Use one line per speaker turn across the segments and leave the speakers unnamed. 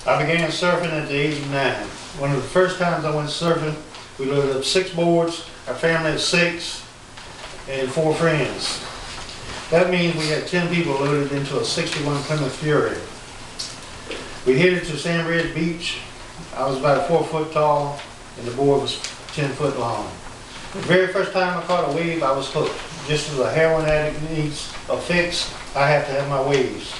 I began surfing at the age of 9. One of the first times I went surfing, we loaded up 6 boards, our family of 6, and 4 friends. That means we had 10 people loaded into a 61 Plymouth Fury. We headed to Sand Ridge Beach. I was about 4 foot tall, and the board was 10 foot long. The very first time I caught a wave, I was hooked. Just as a heroin addict needs a fix, I have to have my waves.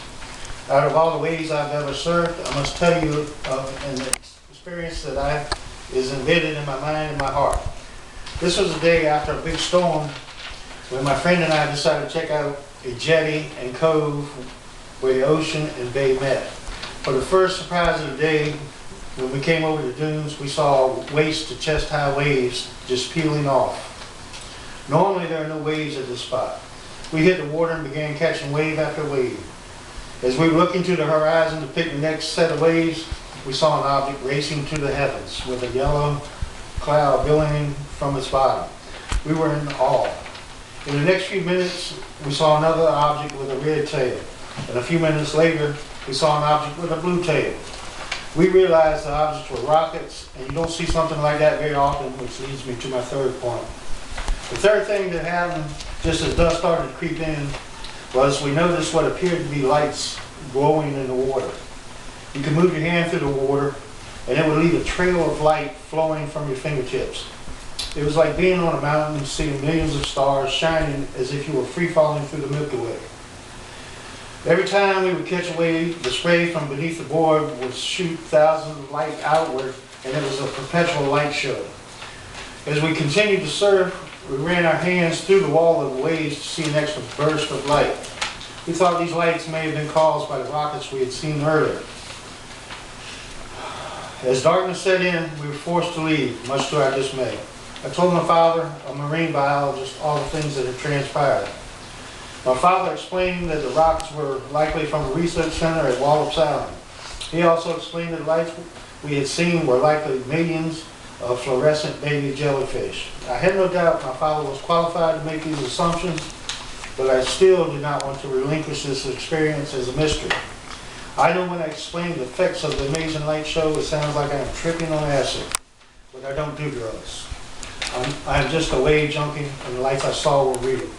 Out of all the waves I've ever surfed, I must tell you an experience that is embedded in my mind and my heart. This was the day after a big storm when my friend and I decided to check out a jetty and cove where the ocean and bay met. For the first surprise of the day, when we came over the dunes, we saw waist to chest high waves just peeling off. Normally there are no waves at this spot. We hit the water and began catching wave after wave. As we were looking to the horizon to pick the next set of waves, we saw an object racing to the heavens with a yellow cloud billowing from its bottom. We were in awe. In the next few minutes, we saw another object with a red tail. And a few minutes later, we saw an object with a blue tail. We realized the objects were rockets, and you don't see something like that very often, which leads me to my third point. The third thing that happened, just as dust started to creep in, was we noticed what appeared to be lights glowing in the water. You could move your hand through the water, and it would leave a trail of light flowing from your fingertips. It was like being on a mountain, seeing millions of stars shining as if you were free-falling through the Milky Way. Every time we would catch a wave, the spray from beneath the board would shoot thousands of light outward, and it was a perpetual light show. As we continued to surf, we ran our hands through the wall of the waves to see an extra burst of light. We thought these lights may have been caused by the rockets we had seen earlier. As darkness set in, we were forced to leave, much to our dismay. I told my father, a marine biologist, all the things that had transpired. My father explained that the rockets were likely from a research center at Wallops Island. He also explained that the lights we had seen were likely millions of fluorescent baby jellyfish. I had no doubt my father was qualified to make these assumptions, but I still did not want to relinquish this experience as a mystery. I know when I explain the effects of the amazing light show, it sounds like I'm tripping on acid, but I don't do drugs. I'm just a wave junkie, and the lights I saw were real.